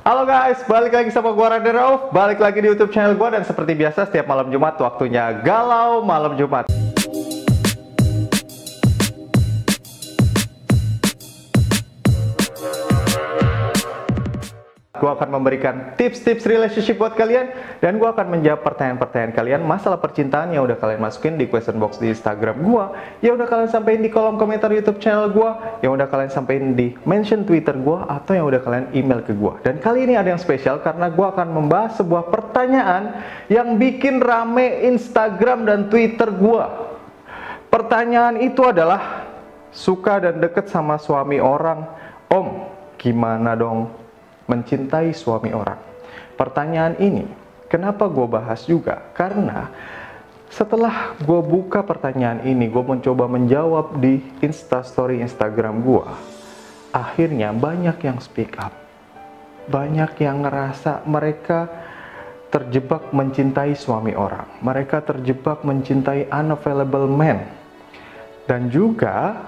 Halo guys, balik lagi sama gua Raden Rauf, balik lagi di YouTube channel gua, dan seperti biasa setiap malam Jumat waktunya galau malam Jumat. Gue akan memberikan tips-tips relationship buat kalian, dan gue akan menjawab pertanyaan-pertanyaan kalian masalah percintaan yang udah kalian masukin di question box di Instagram gue, yang udah kalian sampein di kolom komentar YouTube channel gue, yang udah kalian sampein di mention Twitter gue, atau yang udah kalian email ke gue. Dan kali ini ada yang spesial karena gue akan membahas sebuah pertanyaan yang bikin rame Instagram dan Twitter gue. Pertanyaan itu adalah, suka dan deket sama suami orang, Om, gimana dong mencintai suami orang? Pertanyaan ini kenapa gue bahas juga? Karena setelah gue buka pertanyaan ini, gue mencoba menjawab di Instastory Instagram gue, akhirnya banyak yang speak up, banyak yang ngerasa mereka terjebak mencintai suami orang, mereka terjebak mencintai unavailable man. Dan juga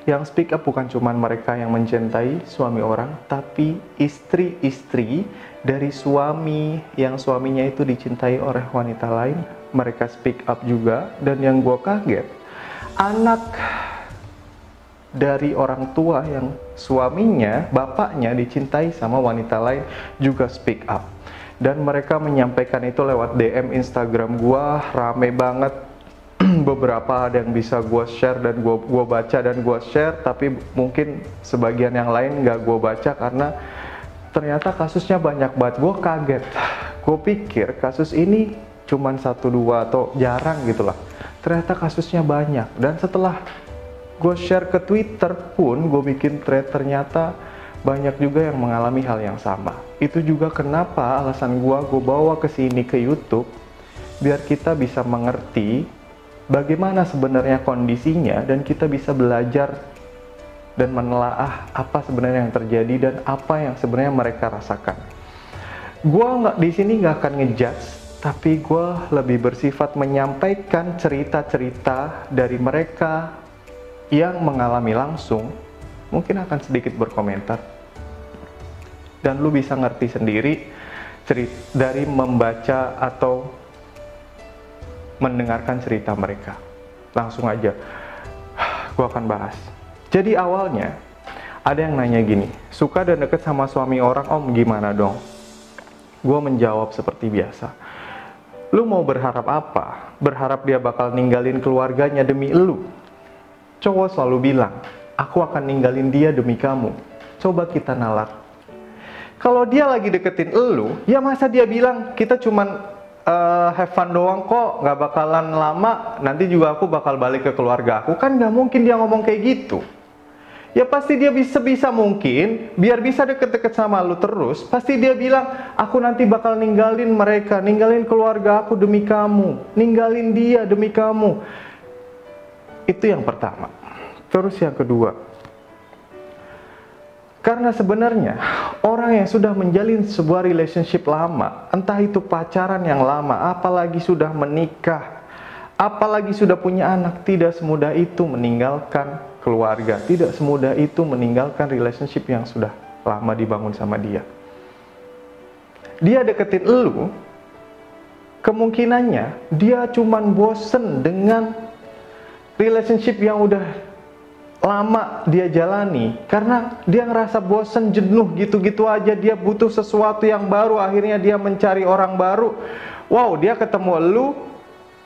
yang speak up bukan cuma mereka yang mencintai suami orang, tapi istri-istri dari suami yang suaminya itu dicintai oleh wanita lain, mereka speak up juga. Dan yang gue kaget, anak dari orang tua yang suaminya, bapaknya dicintai sama wanita lain juga speak up. Dan mereka menyampaikan itu lewat DM Instagram gue, rame banget. Beberapa ada yang bisa gue share dan gue baca dan gue share, tapi mungkin sebagian yang lain nggak gue baca karena ternyata kasusnya banyak banget. Gue kaget, gue pikir kasus ini cuman 1-2 atau jarang gitu lah, ternyata kasusnya banyak. Dan setelah gue share ke Twitter pun, gue bikin thread, ternyata banyak juga yang mengalami hal yang sama. Itu juga kenapa alasan gue bawa ke sini ke YouTube, biar kita bisa mengerti bagaimana sebenarnya kondisinya, dan kita bisa belajar dan menelaah apa sebenarnya yang terjadi dan apa yang sebenarnya mereka rasakan. Gua di sini nggak akan ngejudge, tapi gua lebih bersifat menyampaikan cerita-cerita dari mereka yang mengalami langsung. Mungkin akan sedikit berkomentar, dan lu bisa ngerti sendiri dari membaca atau mendengarkan cerita mereka. Langsung aja gue akan bahas. Jadi awalnya ada yang nanya gini, suka dan deket sama suami orang, Om, gimana dong? Gue menjawab seperti biasa, lu mau berharap apa? Berharap dia bakal ninggalin keluarganya demi lu? Cowok selalu bilang, aku akan ninggalin dia demi kamu. Coba kita nalar, kalau dia lagi deketin lu, ya masa dia bilang kita cuman have fun doang kok, nggak bakalan lama, nanti juga aku bakal balik ke keluarga aku? Kan nggak mungkin dia ngomong kayak gitu. Ya pasti dia sebisa mungkin, biar bisa deket-deket sama lu terus, pasti dia bilang, aku nanti bakal ninggalin mereka, ninggalin keluarga aku demi kamu, ninggalin dia demi kamu. Itu yang pertama. Terus yang kedua, karena sebenarnya orang yang sudah menjalin sebuah relationship lama, entah itu pacaran yang lama, apalagi sudah menikah, apalagi sudah punya anak, tidak semudah itu meninggalkan keluarga, tidak semudah itu meninggalkan relationship yang sudah lama dibangun sama dia. Dia deketin elu, kemungkinannya dia cuman bosen dengan relationship yang udah lama dia jalani, karena dia ngerasa bosen, jenuh gitu-gitu aja. Dia butuh sesuatu yang baru, akhirnya dia mencari orang baru. Wow, dia ketemu lu,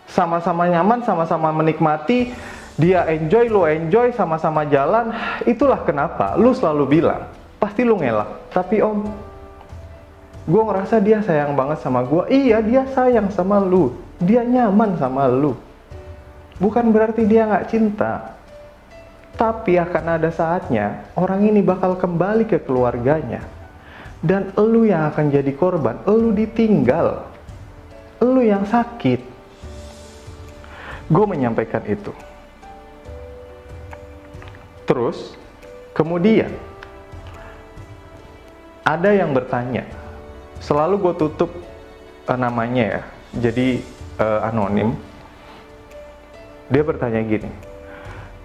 sama-sama nyaman, sama-sama menikmati, dia enjoy, lu enjoy, sama-sama jalan. Itulah kenapa lu selalu bilang, pasti lu ngelak, tapi Om, gue ngerasa dia sayang banget sama gue. Iya, dia sayang sama lu, dia nyaman sama lu, bukan berarti dia nggak cinta. Tapi akan ada saatnya orang ini bakal kembali ke keluarganya, dan elu yang akan jadi korban, elu ditinggal, elu yang sakit. Gue menyampaikan itu. Terus kemudian ada yang bertanya, selalu gue tutup namanya ya, jadi anonim. Dia bertanya gini,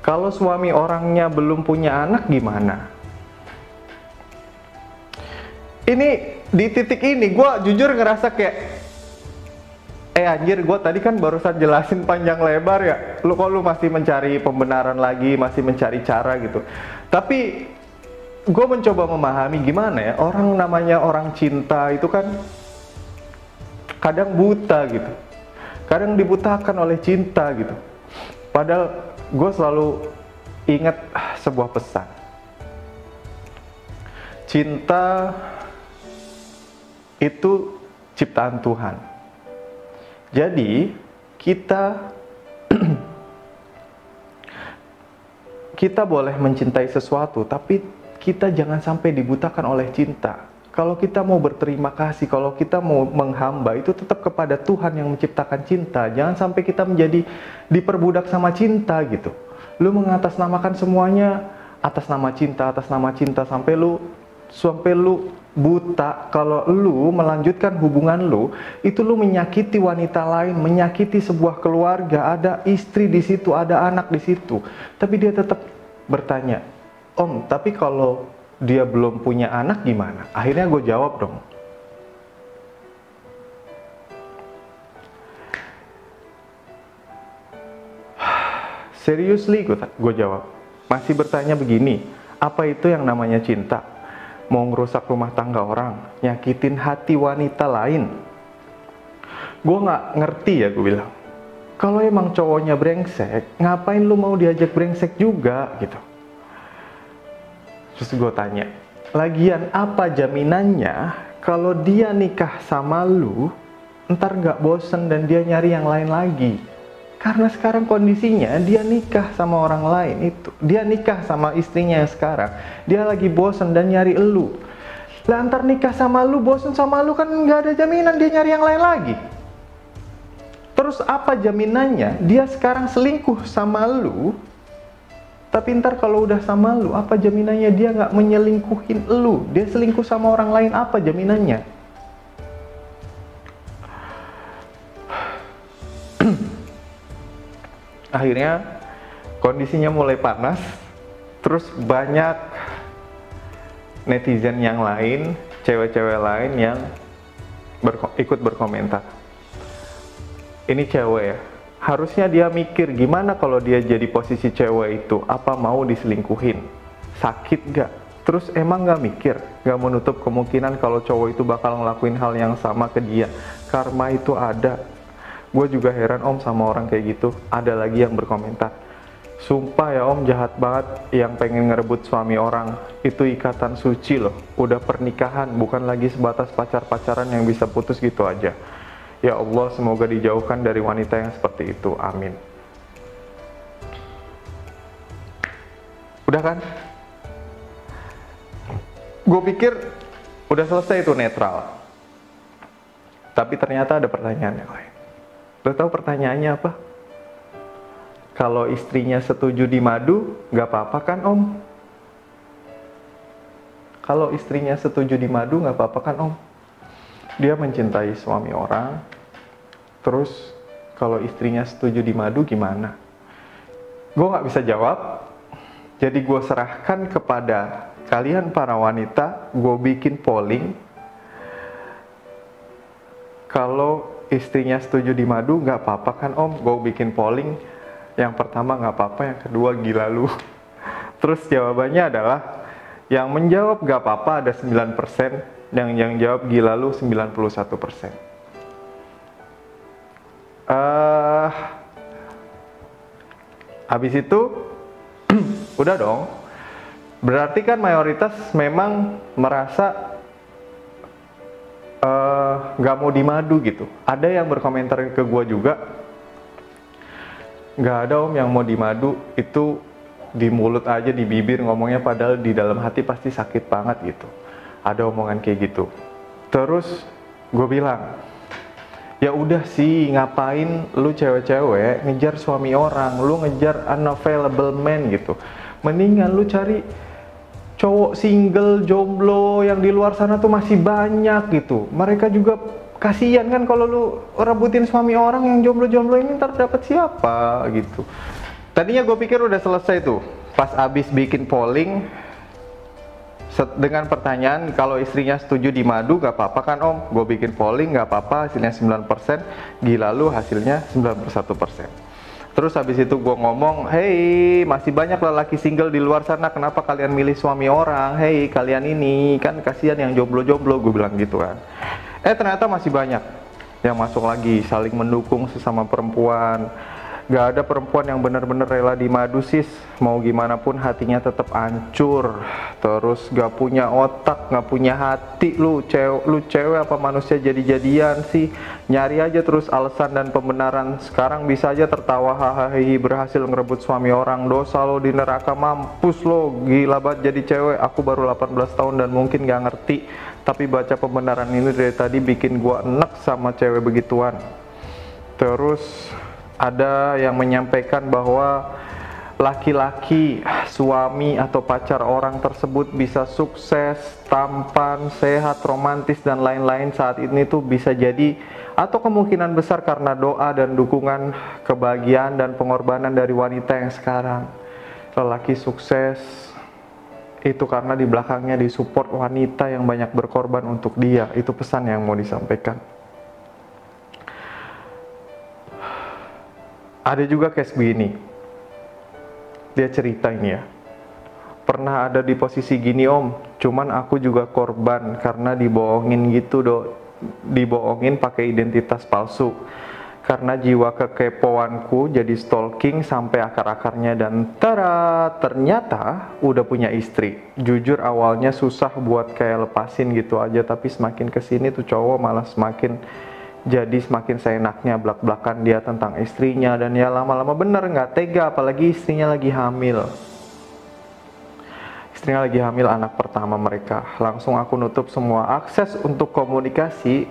kalau suami orangnya belum punya anak gimana? ini di titik ini gue jujur ngerasa kayak anjir, gue tadi kan barusan jelasin panjang lebar ya, lu kok lu masih mencari pembenaran lagi, masih mencari cara gitu. Tapi gue mencoba memahami gimana ya, orang namanya orang cinta itu kan kadang buta gitu, kadang dibutakan oleh cinta gitu. Padahal gue selalu ingat sebuah pesan, cinta itu ciptaan Tuhan. Jadi kita kita boleh mencintai sesuatu, tapi kita jangan sampai dibutakan oleh cinta. Kalau kita mau berterima kasih, kalau kita mau menghamba, itu tetap kepada Tuhan yang menciptakan cinta. Jangan sampai kita menjadi diperbudak sama cinta gitu. Lu mengatasnamakan semuanya atas nama cinta, sampai lu buta. Kalau lu melanjutkan hubungan lu, itu lu menyakiti wanita lain, menyakiti sebuah keluarga, ada istri di situ, ada anak di situ. Tapi dia tetap bertanya, "Om, tapi kalau dia belum punya anak gimana?" Akhirnya gue jawab dong, seriously, gue jawab, masih bertanya begini, apa itu yang namanya cinta? Mau ngerusak rumah tangga orang, nyakitin hati wanita lain. Gue gak ngerti ya, gue bilang. Kalau emang cowoknya brengsek, ngapain lu mau diajak brengsek juga gitu. Terus gue tanya, lagian apa jaminannya kalau dia nikah sama lu, ntar gak bosen dan dia nyari yang lain lagi? Karena sekarang kondisinya dia nikah sama orang lain itu. Dia nikah sama istrinya yang sekarang. Dia lagi bosen dan nyari elu. Lah ntar nikah sama lu, bosen sama lu, kan nggak ada jaminan dia nyari yang lain lagi. Terus apa jaminannya dia sekarang selingkuh sama lu, tapi ntar kalau udah sama lu, apa jaminannya dia nggak menyelingkuhin lu? Dia selingkuh sama orang lain, apa jaminannya? Akhirnya kondisinya mulai panas, terus banyak netizen yang lain, cewek-cewek lain yang ikut berkomentar. Ini cewek ya, harusnya dia mikir gimana kalau dia jadi posisi cewek itu, apa mau diselingkuhin, sakit gak? Terus emang gak mikir, gak menutup kemungkinan kalau cowok itu bakal ngelakuin hal yang sama ke dia. Karma itu ada. Gue juga heran om sama orang kayak gitu. Ada lagi yang berkomentar, sumpah ya om, jahat banget yang pengen ngerebut suami orang. Itu ikatan suci loh, udah pernikahan, bukan lagi sebatas pacar-pacaran yang bisa putus gitu aja. Ya Allah, semoga dijauhkan dari wanita yang seperti itu, amin. Udah kan? Gue pikir udah selesai itu, netral. Tapi ternyata ada pertanyaan yang lain. Lo tau pertanyaannya apa? Kalau istrinya setuju dimadu, gak apa-apa kan om? Kalau istrinya setuju dimadu, gak apa-apa kan om? Dia mencintai suami orang, terus kalau istrinya setuju dimadu gimana? Gue gak bisa jawab, jadi gue serahkan kepada kalian para wanita. Gue bikin polling, kalau istrinya setuju dimadu, nggak apa-apa kan om? Gue bikin polling, yang pertama nggak apa-apa, yang kedua gila lu. Terus jawabannya adalah, yang menjawab nggak apa-apa ada 9%, yang jawab gila lu 91%. Habis itu, udah dong. Berarti kan mayoritas memang merasa nggak mau dimadu gitu. Ada yang berkomentar ke gue juga, nggak ada om yang mau dimadu, itu di mulut aja, di bibir ngomongnya, padahal di dalam hati pasti sakit banget gitu. Ada omongan kayak gitu. Terus gue bilang, ya udah sih, ngapain lu cewek-cewek ngejar suami orang, lu ngejar unavailable man gitu. Mendingan lu cari cowok single, jomblo yang di luar sana tuh masih banyak gitu. Mereka juga kasihan kan kalau lu rebutin suami orang yang jomblo-jomblo ini, ntar dapet siapa gitu. Tadinya gue pikir udah selesai tuh. Pas abis bikin polling, dengan pertanyaan kalau istrinya setuju di madu gak apa-apa kan om, gue bikin polling gak apa-apa, hasilnya 9%, gila lu hasilnya 91%. Terus habis itu gue ngomong, hey masih banyak lelaki single di luar sana, kenapa kalian milih suami orang, hey kalian ini kan kasihan yang jomblo-jomblo, gue bilang gitu kan. Ternyata masih banyak yang masuk lagi, saling mendukung sesama perempuan. Gak ada perempuan yang benar-benar rela di madu sis, mau gimana pun hatinya tetap hancur. Terus gak punya otak, gak punya hati. Lu cewek apa manusia jadi-jadian sih? Nyari aja terus alasan dan pembenaran. Sekarang bisa aja tertawa hahaha berhasil ngerebut suami orang. Dosa lo di neraka, mampus lo, gila banget jadi cewek. Aku baru 18 tahun dan mungkin gak ngerti, tapi baca pembenaran ini dari tadi bikin gua enek sama cewek begituan. Terus ada yang menyampaikan bahwa laki-laki, suami atau pacar orang tersebut bisa sukses, tampan, sehat, romantis dan lain-lain saat ini tuh bisa jadi atau kemungkinan besar karena doa dan dukungan, kebahagiaan dan pengorbanan dari wanita yang sekarang. Lelaki sukses itu karena di belakangnya disupport wanita yang banyak berkorban untuk dia. Itu pesan yang mau disampaikan. Ada juga case begini, dia cerita ini ya, pernah ada di posisi gini om, cuman aku juga korban karena dibohongin gitu dibohongin pakai identitas palsu. Karena jiwa kekepoanku jadi stalking sampai akar-akarnya dan ternyata udah punya istri. Jujur awalnya susah buat kayak lepasin gitu aja, tapi semakin kesini tuh cowok malah semakin seenaknya blak-blakan dia tentang istrinya, dan ya lama-lama bener nggak tega, apalagi istrinya lagi hamil. Istrinya lagi hamil anak pertama mereka. Langsung aku nutup semua akses untuk komunikasi,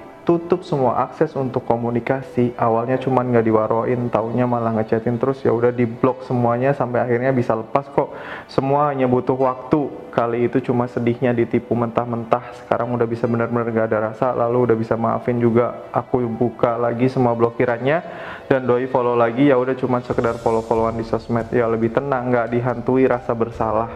Awalnya cuman nggak diwaroin, taunya malah ngechatin terus, ya udah diblok semuanya sampai akhirnya bisa lepas kok. Semua hanya butuh waktu. Kali itu cuma sedihnya ditipu mentah-mentah. Sekarang udah bisa benar-benar gak ada rasa, lalu udah bisa maafin juga. Aku buka lagi semua blokirannya dan doi follow lagi, ya udah cuma sekedar follow-followan di sosmed. Ya lebih tenang, nggak dihantui rasa bersalah.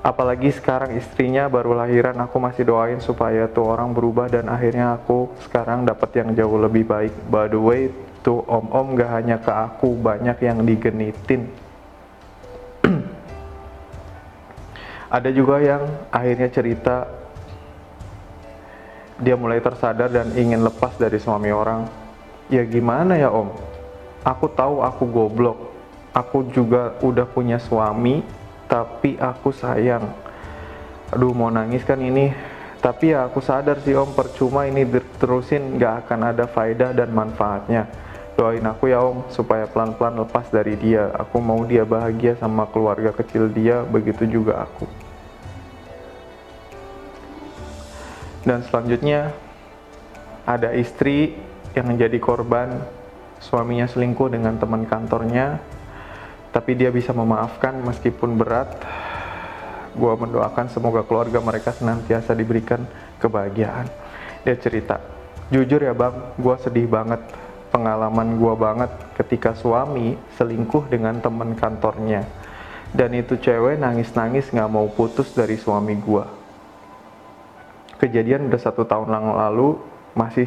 Apalagi sekarang istrinya baru lahiran, aku masih doain supaya tuh orang berubah dan akhirnya aku sekarang dapat yang jauh lebih baik. By the way, tuh om-om gak hanya ke aku, banyak yang digenitin. Ada juga yang akhirnya cerita dia mulai tersadar dan ingin lepas dari suami orang. Ya gimana ya om? Aku tahu aku goblok. Aku juga udah punya suami, tapi aku sayang. Aduh mau nangis kan ini. Tapi ya aku sadar sih om, percuma ini diterusin, gak akan ada faedah dan manfaatnya. Doain aku ya om, supaya pelan-pelan lepas dari dia. Aku mau dia bahagia sama keluarga kecil dia, begitu juga aku. Dan selanjutnya ada istri yang menjadi korban suaminya selingkuh dengan teman kantornya, tapi dia bisa memaafkan meskipun berat. Gua mendoakan semoga keluarga mereka senantiasa diberikan kebahagiaan. Dia cerita, jujur ya bang, gua sedih banget. Pengalaman gua banget ketika suami selingkuh dengan teman kantornya. Dan itu cewek nangis-nangis gak mau putus dari suami gua. Kejadian udah 1 tahun lalu, masih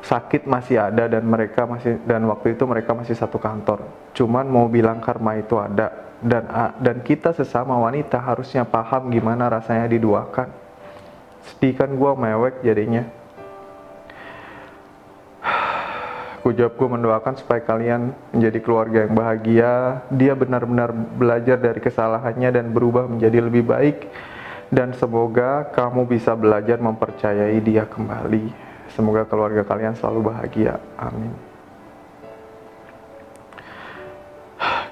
sakit masih ada, dan waktu itu mereka masih satu kantor. Cuman mau bilang karma itu ada, dan kita sesama wanita harusnya paham gimana rasanya diduakan. Sedih kan gue, mewek jadinya. Gue mendoakan supaya kalian menjadi keluarga yang bahagia. Dia benar-benar belajar dari kesalahannya dan berubah menjadi lebih baik, dan semoga kamu bisa belajar mempercayai dia kembali. Semoga keluarga kalian selalu bahagia. Amin.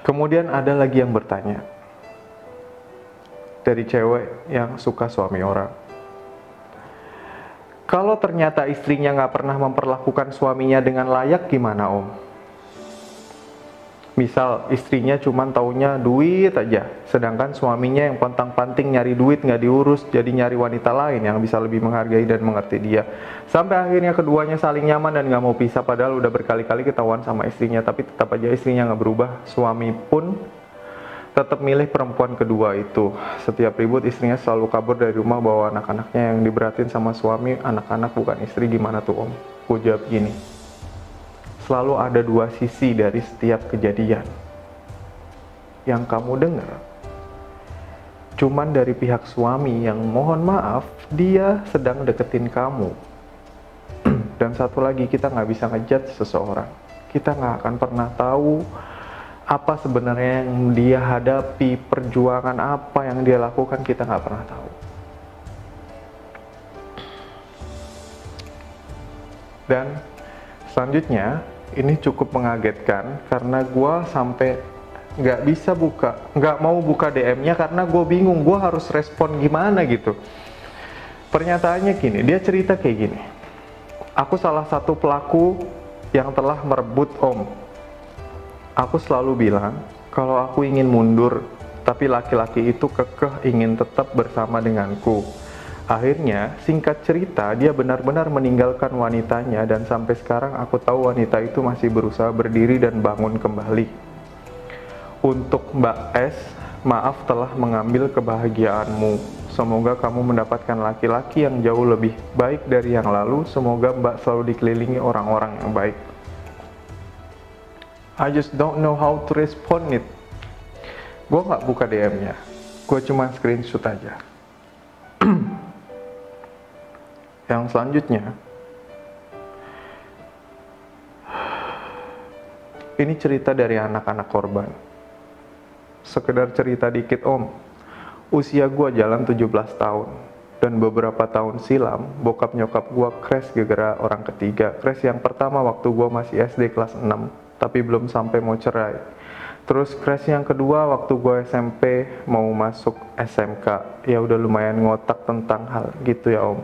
Kemudian ada lagi yang bertanya, dari cewek yang suka suami orang. Kalau ternyata istrinya gak pernah memperlakukan suaminya dengan layak, gimana om? Misal istrinya cuman taunya duit aja, sedangkan suaminya yang pontang-panting nyari duit gak diurus, jadi nyari wanita lain yang bisa lebih menghargai dan mengerti dia. Sampai akhirnya keduanya saling nyaman dan gak mau pisah, padahal udah berkali-kali ketahuan sama istrinya, tapi tetap aja istrinya gak berubah. Suami pun tetap milih perempuan kedua itu. Setiap ribut istrinya selalu kabur dari rumah bawa anak-anaknya yang diberatin sama suami. Anak-anak bukan istri, gimana tuh Om? Gue jawab gini, selalu ada dua sisi dari setiap kejadian. Yang kamu dengar cuman dari pihak suami yang mohon maaf dia sedang deketin kamu. Dan satu lagi, kita nggak bisa ngejudge seseorang. Kita nggak akan pernah tahu apa sebenarnya yang dia hadapi, perjuangan apa yang dia lakukan, kita nggak pernah tahu. Dan selanjutnya, ini cukup mengagetkan karena gue sampai nggak mau buka DM-nya karena gue bingung, gue harus respon gimana gitu. Pernyataannya gini, dia cerita kayak gini, aku salah satu pelaku yang telah merebut Om. Aku selalu bilang kalau aku ingin mundur, tapi laki-laki itu kekeh ingin tetap bersama denganku. Akhirnya, singkat cerita, dia benar-benar meninggalkan wanitanya dan sampai sekarang aku tahu wanita itu masih berusaha berdiri dan bangun kembali. Untuk Mbak S, maaf telah mengambil kebahagiaanmu. Semoga kamu mendapatkan laki-laki yang jauh lebih baik dari yang lalu. Semoga Mbak selalu dikelilingi orang-orang yang baik. I just don't know how to respond it. Gue nggak buka DM-nya, gue cuma screenshot aja. Yang selanjutnya, ini cerita dari anak-anak korban. Sekedar cerita dikit Om, usia gue jalan 17 tahun, dan beberapa tahun silam, bokap nyokap gue crash gara-gara orang ketiga. Crash yang pertama waktu gue masih SD kelas 6, tapi belum sampai mau cerai. Terus crash yang kedua waktu gue SMP mau masuk SMK, ya udah lumayan ngotak tentang hal gitu ya Om.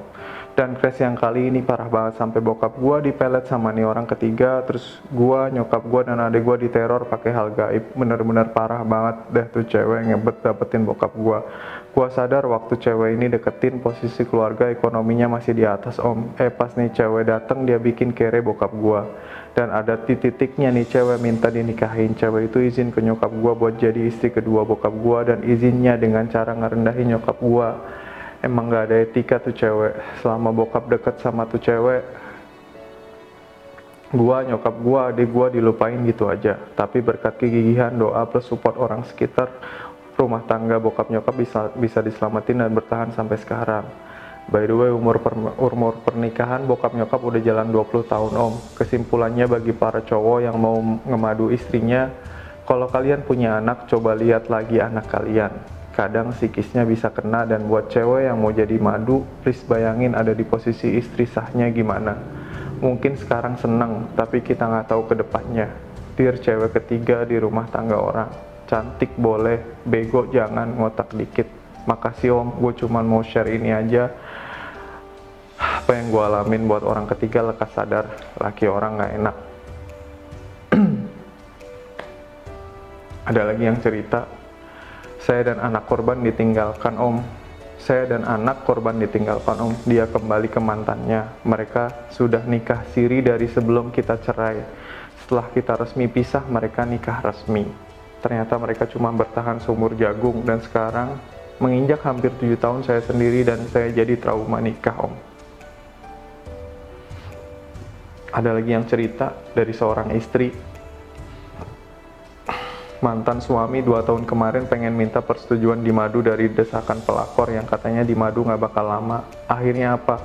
Dan crash yang kali ini parah banget sampai bokap gue dipelet sama nih orang ketiga. Terus gue, nyokap gue dan adik gue diteror pakai hal gaib. Bener-bener parah banget deh tuh cewek ngebet dapetin bokap gue. Gue sadar waktu cewek ini deketin, posisi keluarga ekonominya masih di atas Om. Pas nih cewek dateng, dia bikin kere bokap gue. Dan ada titiknya nih, cewek minta dinikahin. Cewek itu izin ke nyokap gue buat jadi istri kedua bokap gue, dan izinnya dengan cara ngerendahin nyokap gue. Emang gak ada etika tuh cewek. Selama bokap deket sama tuh cewek, gua, nyokap gua, adik gua dilupain gitu aja. Tapi berkat kegigihan, doa plus support orang sekitar, rumah tangga bokap nyokap bisa diselamatin dan bertahan sampai sekarang. By the way, umur pernikahan bokap nyokap udah jalan 20 tahun Om. Kesimpulannya bagi para cowok yang mau ngemadu istrinya, kalau kalian punya anak, coba lihat lagi anak kalian. Kadang psikisnya bisa kena. Dan buat cewek yang mau jadi madu, please bayangin ada di posisi istri sahnya gimana. Mungkin sekarang seneng, tapi kita nggak tahu ke depannya. Dear cewek ketiga di rumah tangga orang, cantik boleh, bego jangan, ngotak dikit. Makasih Om, gue cuman mau share ini aja. Apa yang gue alamin buat orang ketiga, lekas sadar laki orang nggak enak. Ada lagi yang cerita, saya dan anak korban ditinggalkan Om. Saya dan anak korban ditinggalkan Om. Dia kembali ke mantannya. Mereka sudah nikah siri dari sebelum kita cerai. Setelah kita resmi pisah, mereka nikah resmi. Ternyata mereka cuma bertahan seumur jagung. Dan sekarang menginjak hampir 7 tahun saya sendiri dan saya jadi trauma nikah Om. Ada lagi yang cerita dari seorang istri. Mantan suami 2 tahun kemarin pengen minta persetujuan di madu dari desakan pelakor yang katanya di madu nggak bakal lama. Akhirnya apa?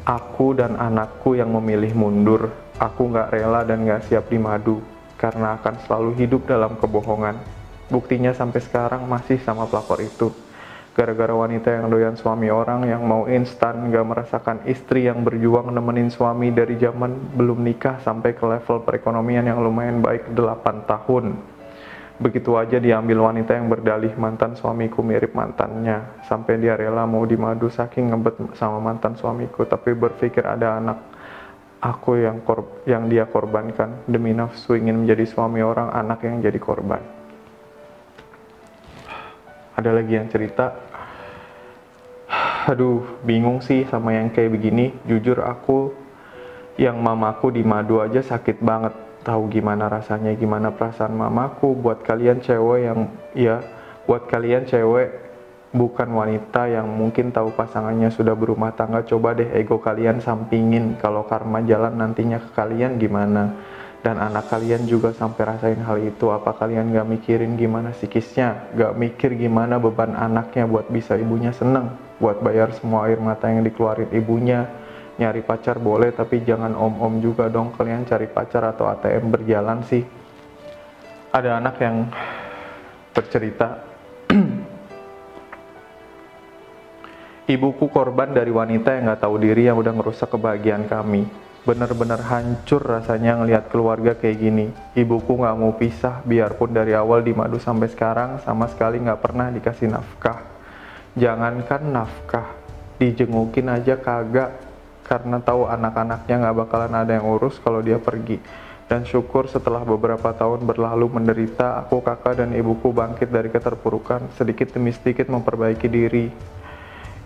Aku dan anakku yang memilih mundur. Aku nggak rela dan nggak siap di madu karena akan selalu hidup dalam kebohongan. Buktinya sampai sekarang masih sama pelakor itu. Gara-gara wanita yang doyan suami orang, yang mau instan, nggak merasakan istri yang berjuang nemenin suami dari zaman belum nikah sampai ke level perekonomian yang lumayan baik 8 tahun. Begitu aja diambil wanita yang berdalih mantan suamiku mirip mantannya, sampai dia rela mau dimadu saking ngebet sama mantan suamiku, tapi berpikir ada anak aku yang dia korbankan. Demi nafsu ingin menjadi suami orang, anak yang jadi korban. Ada lagi yang cerita, aduh bingung sih sama yang kayak begini. Jujur aku yang mamaku dimadu aja sakit banget. Tahu gimana rasanya, gimana perasaan mamaku. Buat kalian cewek yang ya Buat kalian cewek, bukan wanita yang mungkin tahu pasangannya sudah berumah tangga, coba deh ego kalian sampingin. Kalau karma jalan nantinya ke kalian gimana? Dan anak kalian juga sampai rasain hal itu, apa kalian gak mikirin gimana psikisnya? Gak mikir gimana beban anaknya buat bisa ibunya seneng, buat bayar semua air mata yang dikeluarin ibunya. Nyari pacar boleh, tapi jangan om-om juga dong kalian cari pacar atau ATM berjalan sih. Ada anak yang bercerita, ibuku korban dari wanita yang gak tahu diri yang udah ngerusak kebahagiaan kami. Bener-bener hancur rasanya ngelihat keluarga kayak gini. Ibuku gak mau pisah, biarpun dari awal dimadu sampai sekarang sama sekali gak pernah dikasih nafkah. Jangankan nafkah, dijengukin aja kagak, karena tahu anak-anaknya gak bakalan ada yang urus kalau dia pergi. Dan syukur setelah beberapa tahun berlalu menderita, aku, kakak, dan ibuku bangkit dari keterpurukan, sedikit demi sedikit memperbaiki diri.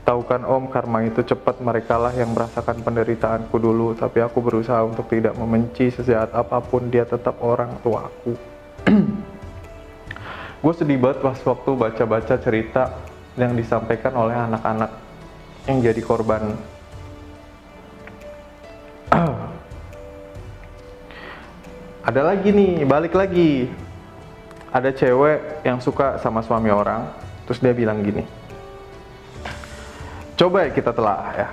Tahu kan om, karma itu cepat, merekalah yang merasakan penderitaanku dulu, tapi aku berusaha untuk tidak membenci, sejahat apapun dia tetap orang tua aku. Gue sedih banget pas waktu baca-baca cerita yang disampaikan oleh anak-anak yang jadi korban. Ada lagi nih, balik lagi. Ada cewek yang suka sama suami orang, terus dia bilang gini, coba ya kita telah ya.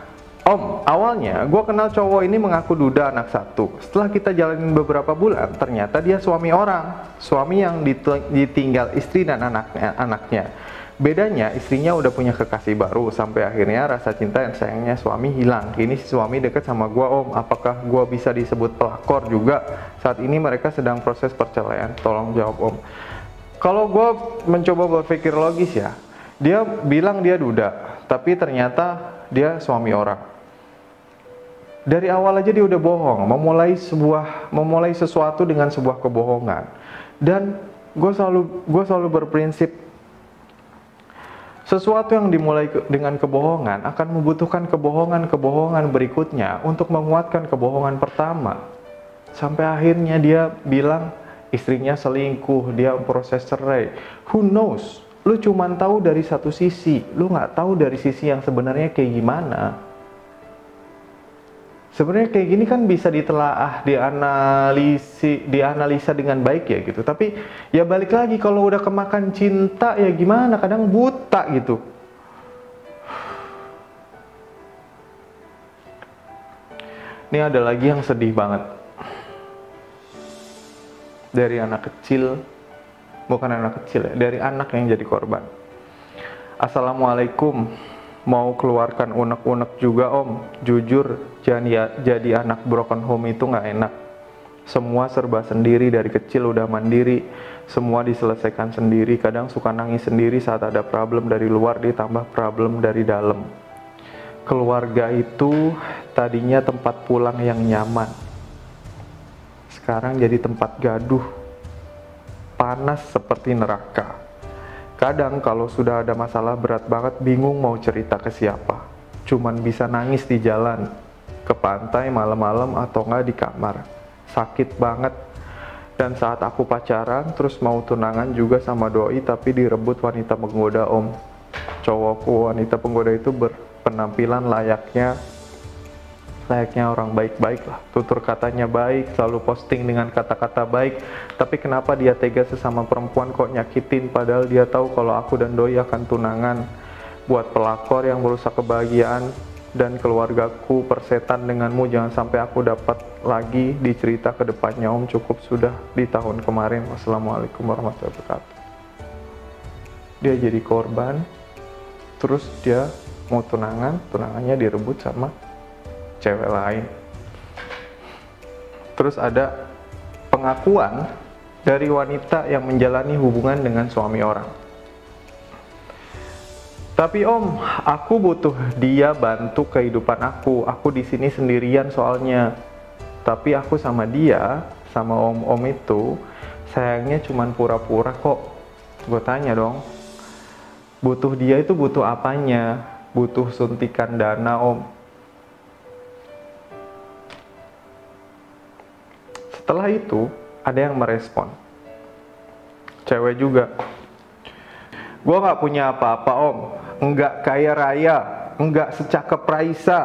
Om, awalnya gue kenal cowok ini mengaku duda anak satu. Setelah kita jalanin beberapa bulan, ternyata dia suami orang. Suami yang ditinggal istri dan anaknya. Bedanya istrinya udah punya kekasih baru, sampai akhirnya rasa cinta dan sayangnya suami hilang. Kini si suami deket sama gue om, apakah gue bisa disebut pelakor juga? Saat ini mereka sedang proses perceraian, tolong jawab om. Kalau gue mencoba berpikir logis ya, dia bilang dia duda, tapi ternyata dia suami orang. Dari awal aja dia udah bohong, memulai sesuatu dengan sebuah kebohongan. Dan gue selalu berprinsip, sesuatu yang dimulai dengan kebohongan akan membutuhkan kebohongan berikutnya untuk menguatkan kebohongan pertama. Sampai akhirnya dia bilang istrinya selingkuh, dia proses cerai. Who knows? Lu cuman tahu dari satu sisi, lu nggak tahu dari sisi yang sebenarnya kayak gimana. Sebenarnya kayak gini kan bisa ditelaah, dianalisa dengan baik ya gitu. Tapi ya balik lagi, kalau udah kemakan cinta ya gimana, kadang buta gitu. Ini ada lagi yang sedih banget. Dari anak kecil, bukan anak kecil ya, dari anak yang jadi korban. Assalamualaikum. Mau keluarkan unek-unek juga om. Jujur, jadi anak broken home itu gak enak. Semua serba sendiri, dari kecil udah mandiri. Semua diselesaikan sendiri. Kadang suka nangis sendiri saat ada problem dari luar, ditambah problem dari dalam. Keluarga itu tadinya tempat pulang yang nyaman. Sekarang jadi tempat gaduh. Panas seperti neraka. Kadang kalau sudah ada masalah berat banget, bingung mau cerita ke siapa. Cuman bisa nangis di jalan, ke pantai malam-malam atau nggak di kamar. Sakit banget. Dan saat aku pacaran, terus mau tunangan juga sama doi, tapi direbut wanita penggoda om. Cowokku wanita penggoda itu berpenampilan layaknya orang baik-baik lah. Tutur katanya baik, selalu posting dengan kata-kata baik. Tapi kenapa dia tega sesama perempuan kok nyakitin, padahal dia tahu kalau aku dan doi akan tunangan. Buat pelakor yang merusak kebahagiaan dan keluargaku, persetan denganmu, jangan sampai aku dapat lagi dicerita ke depannya om. Cukup sudah di tahun kemarin. Wassalamualaikum warahmatullahi wabarakatuh. Dia jadi korban, terus dia mau tunangannya direbut sama cewek lain. Terus ada pengakuan dari wanita yang menjalani hubungan dengan suami orang. Tapi om, aku butuh dia bantu kehidupan aku. Aku di sini sendirian soalnya. Tapi aku sama dia, sama om itu, sayangnya cuman pura-pura kok. Gue tanya dong, butuh dia itu butuh apanya? Butuh suntikan dana om. Setelah itu, ada yang merespon. Cewek juga. Gue nggak punya apa-apa om, nggak kaya raya, nggak secakep Raisa,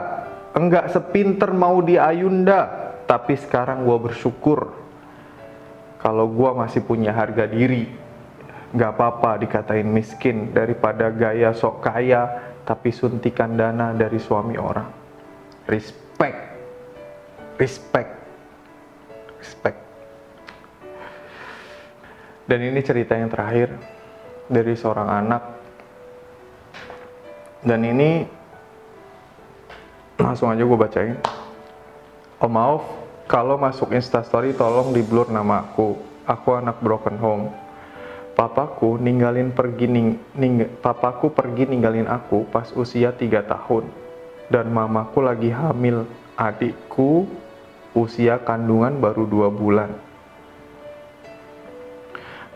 nggak sepinter Maudy Ayunda, tapi sekarang gue bersyukur kalau gue masih punya harga diri. Nggak apa-apa dikatain miskin daripada gaya sok kaya tapi suntikan dana dari suami orang. Respect, respect, respect. Dan ini cerita yang terakhir dari seorang anak. Dan ini langsung aja gue bacain. Oh maaf, kalau masuk Instastory tolong di blur nama aku. Aku anak broken home. Papaku pergi ninggalin aku pas usia 3 tahun. Dan mamaku lagi hamil adikku usia kandungan baru 2 bulan.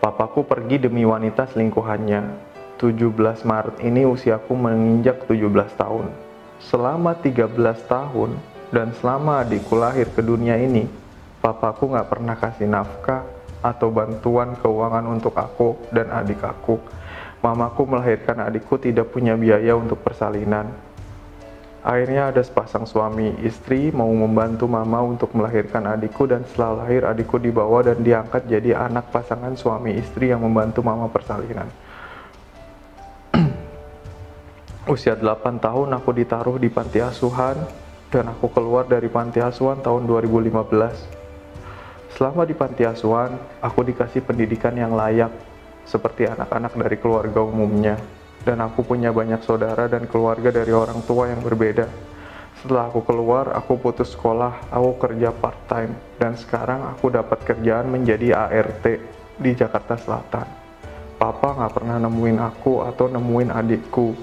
Papaku pergi demi wanita selingkuhannya. 17 Maret ini usiaku menginjak 17 tahun. Selama 13 tahun dan selama adikku lahir ke dunia ini, papaku gak pernah kasih nafkah atau bantuan keuangan untuk aku dan adik aku. Mamaku melahirkan adikku tidak punya biaya untuk persalinan. Akhirnya ada sepasang suami istri mau membantu mama untuk melahirkan adikku, dan setelah lahir adikku dibawa dan diangkat jadi anak pasangan suami istri yang membantu mama persalinan. Usia 8 tahun aku ditaruh di panti asuhan dan aku keluar dari panti asuhan tahun 2015. Selama di panti asuhan, aku dikasih pendidikan yang layak seperti anak-anak dari keluarga umumnya. Dan aku punya banyak saudara dan keluarga dari orang tua yang berbeda. Setelah aku keluar, aku putus sekolah, aku kerja part-time, dan sekarang aku dapat kerjaan menjadi ART di Jakarta Selatan. Papa gak pernah nemuin aku atau nemuin adikku.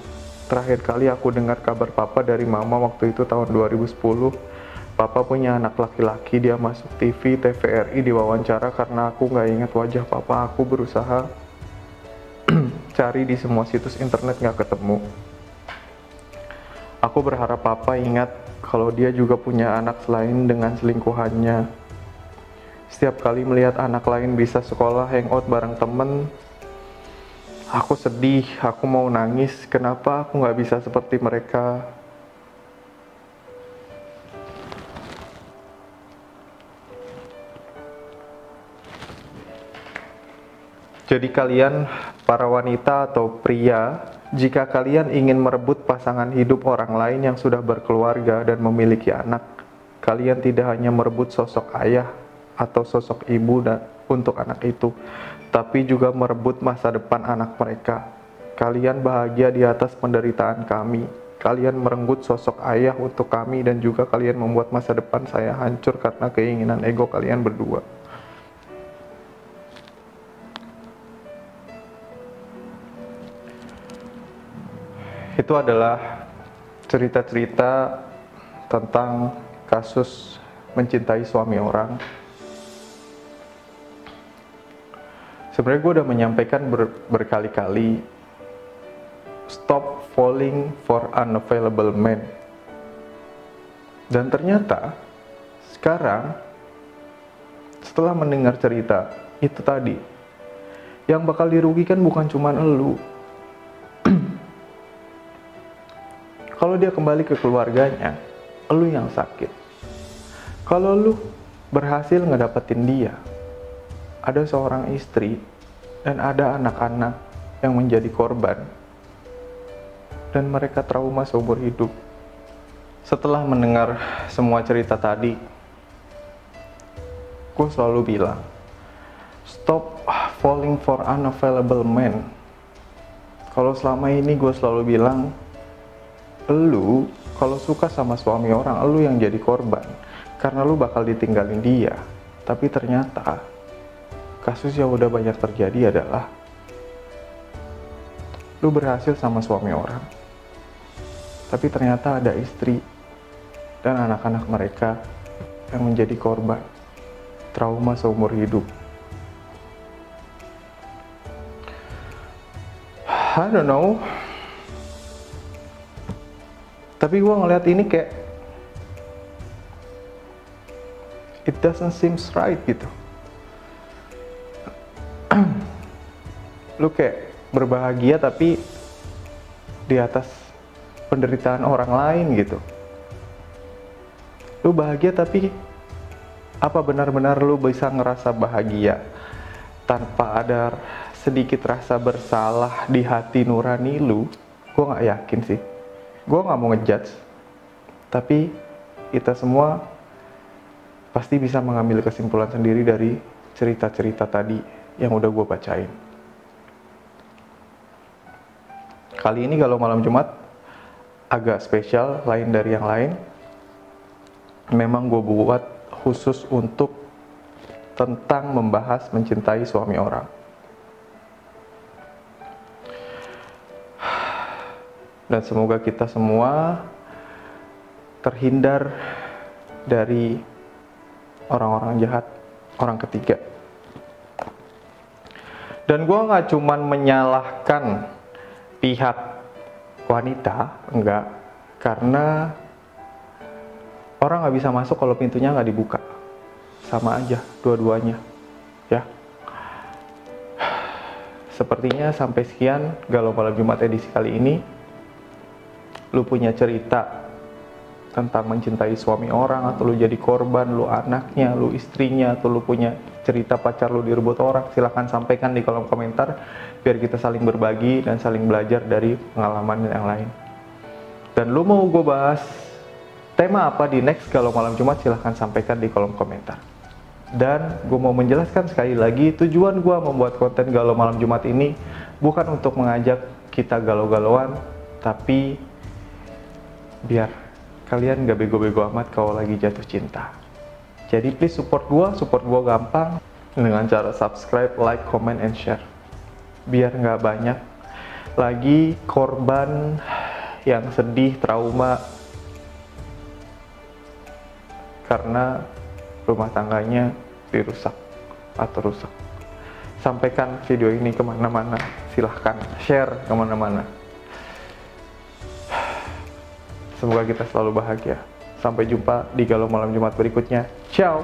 Terakhir kali aku dengar kabar papa dari mama waktu itu tahun 2010. Papa punya anak laki-laki, dia masuk TV, TVRI diwawancara karena aku gak ingat wajah papa. Aku berusaha cari di semua situs internet gak ketemu. Aku berharap papa ingat kalau dia juga punya anak selain dengan selingkuhannya. Setiap kali melihat anak lain bisa sekolah hangout bareng temen, aku sedih, aku mau nangis. Kenapa aku gak bisa seperti mereka? Jadi kalian para wanita atau pria, jika kalian ingin merebut pasangan hidup orang lain yang sudah berkeluarga dan memiliki anak, kalian tidak hanya merebut sosok ayah atau sosok ibu untuk anak itu, tapi juga merebut masa depan anak mereka. Kalian bahagia di atas penderitaan kami. Kalian merenggut sosok ayah untuk kami, dan juga kalian membuat masa depan saya hancur karena keinginan ego kalian berdua. Itu adalah cerita-cerita tentang kasus mencintai suami orang. Sebenarnya gue udah menyampaikan berkali-kali, stop falling for unavailable men. Dan ternyata sekarang setelah mendengar cerita itu tadi, yang bakal dirugikan bukan cuma elu. Kalau dia kembali ke keluarganya, elu yang sakit. Kalau lu berhasil ngedapetin dia, ada seorang istri dan ada anak-anak yang menjadi korban, dan mereka trauma seumur hidup. Setelah mendengar semua cerita tadi, gue selalu bilang, stop falling for unavailable men. Kalau selama ini gue selalu bilang, lu kalau suka sama suami orang, lu yang jadi korban karena lu bakal ditinggalin dia. Tapi ternyata kasus yang udah banyak terjadi adalah lu berhasil sama suami orang, tapi ternyata ada istri dan anak-anak mereka yang menjadi korban trauma seumur hidup. I don't know, tapi gue ngeliat ini kayak it doesn't seem right gitu. Lu kayak berbahagia tapi di atas penderitaan orang lain gitu. Lu bahagia tapi apa benar-benar lu bisa ngerasa bahagia tanpa ada sedikit rasa bersalah di hati nurani lu? Gue nggak yakin sih. Gue nggak mau ngejudge, tapi kita semua pasti bisa mengambil kesimpulan sendiri dari cerita-cerita tadi yang udah gue bacain. Kali ini Galau Malam Jumat agak spesial, lain dari yang lain. Memang gue buat khusus untuk tentang membahas mencintai suami orang. Dan semoga kita semua terhindar dari orang-orang jahat, orang ketiga. Dan gue gak cuman menyalahkan pihak wanita, enggak. Karena orang gak bisa masuk kalau pintunya gak dibuka. Sama aja, dua-duanya. Ya. Sepertinya sampai sekian Galau Malam Jumat edisi kali ini. Lu punya cerita tentang mencintai suami orang, atau lu jadi korban, lu anaknya, lu istrinya, atau lu punya cerita pacar lu direbut orang, silahkan sampaikan di kolom komentar biar kita saling berbagi dan saling belajar dari pengalaman yang lain. Dan lu mau gue bahas tema apa di next Galau Malam Jumat, silahkan sampaikan di kolom komentar. Dan gue mau menjelaskan sekali lagi, tujuan gue membuat konten Galau Malam Jumat ini bukan untuk mengajak kita galau-galauan, tapi biar kalian gak bego-bego amat kalau lagi jatuh cinta. Jadi please support gue gampang dengan cara subscribe, like, comment, and share. Biar gak banyak lagi korban yang sedih, trauma karena rumah tangganya dirusak atau rusak. Sampaikan video ini kemana-mana, silahkan share kemana-mana. Semoga kita selalu bahagia. Sampai jumpa di Galau Malam Jumat berikutnya. Ciao!